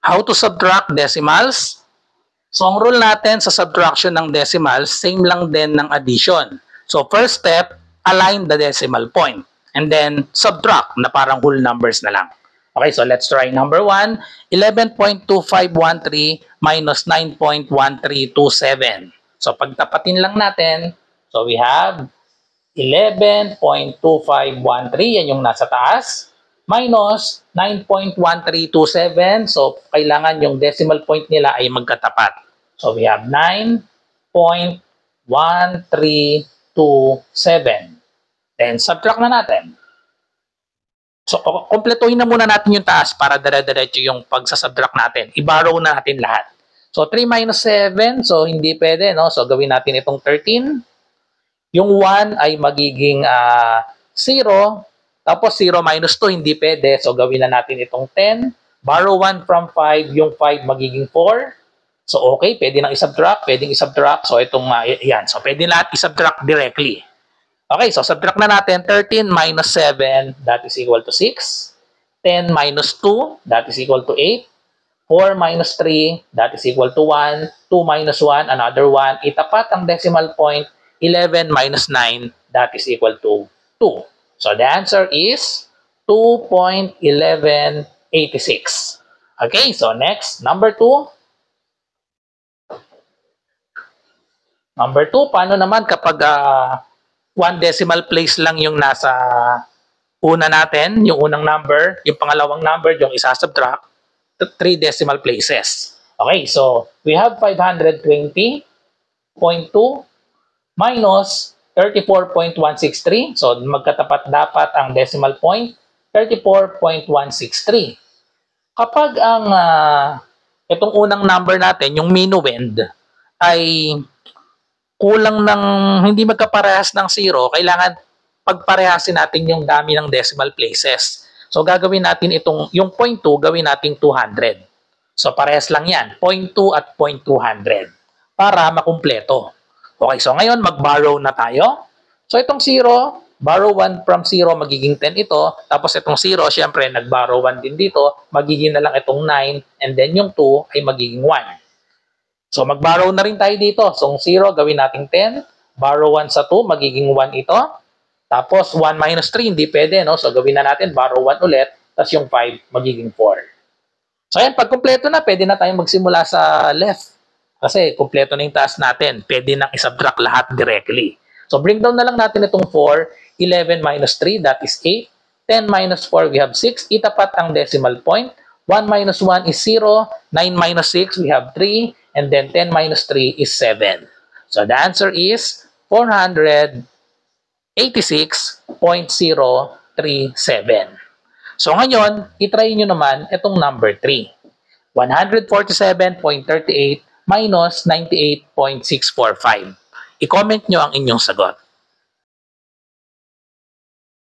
How to subtract decimals? So, ang rule natin sa subtraction ng decimals, same lang din ng addition. So, first step, align the decimal point. And then, subtract na parang whole numbers na lang. Okay, so let's try number 1. 11.2513 minus 9.1327. So, pagtapatin lang natin. So, we have 11.2513. Yan yung nasa taas. Minus 9.1327. So, kailangan yung decimal point nila ay magkatapat. So, we have 9.1327. Then, subtract na natin. So, kompletuhin na muna natin yung taas para dire-diretso yung pagsasubtract natin. I-borrow na natin lahat. So, 3 minus 7. So, hindi pwede, no? So, gawin natin itong 13. Yung 1 ay magiging 0. Tapos 0 minus 2, hindi pwede. So, gawin na natin itong 10. Borrow 1 from 5. Yung 5 magiging 4. So, okay. Pwede nang isubtract. Pwedeng isubtract. So, itong, yan. So, pwede lahat isubtract directly. Okay. So, subtract na natin. 13 minus 7, that is equal to 6. 10 minus 2, that is equal to 8. 4 minus 3, that is equal to 1. 2 minus 1, another 1. Itapat ang decimal point. 11 minus 9, that is equal to 2. So, the answer is 2.1186. Okay, so next, number 2. Number 2, paano naman kapag 1 decimal place lang yung nasa una natin, yung unang number, yung pangalawang number, yung isa-subtract, 3 decimal places. Okay, so we have 520.2 minus 34.163. So, magkatapat dapat ang decimal point, 34.163. Kapag ang itong unang number natin, yung minuend, ay kulang ng hindi magkaparehas ng 0, kailangan pagparehasin natin yung dami ng decimal places. So, gagawin natin itong, yung 0.2, gawin natin 200. So, parehas lang yan, 0.2 at 0.200 para makumpleto. Okay, so ngayon mag-borrow na tayo. So itong 0, borrow 1 from 0, magiging 10 ito. Tapos itong 0, syempre nag-borrow 1 din dito, magiging na lang itong 9. And then yung 2 ay magiging 1. So mag-borrow na rin tayo dito. So 0, gawin natin 10. Borrow 1 sa 2, magiging 1 ito. Tapos 1 minus 3, hindi pwede, no? So gawin na natin, borrow 1 ulit. Tapos yung 5, magiging 4. So ayan, pag kumpleto na, pwede na tayong magsimula sa left. Kasi kumpleto na yung task natin. Pwede nang isubtract lahat directly. So bring down na lang natin itong 4. 11 minus 3, that is 8. 10 minus 4, we have 6. Itapat ang decimal point. 1 minus 1 is 0. 9 minus 6, we have 3. And then 10 minus 3 is 7. So the answer is 486.037. So ngayon, itry nyo naman itong number 3. 147.38 minus 98.645. I-comment nyo ang inyong sagot.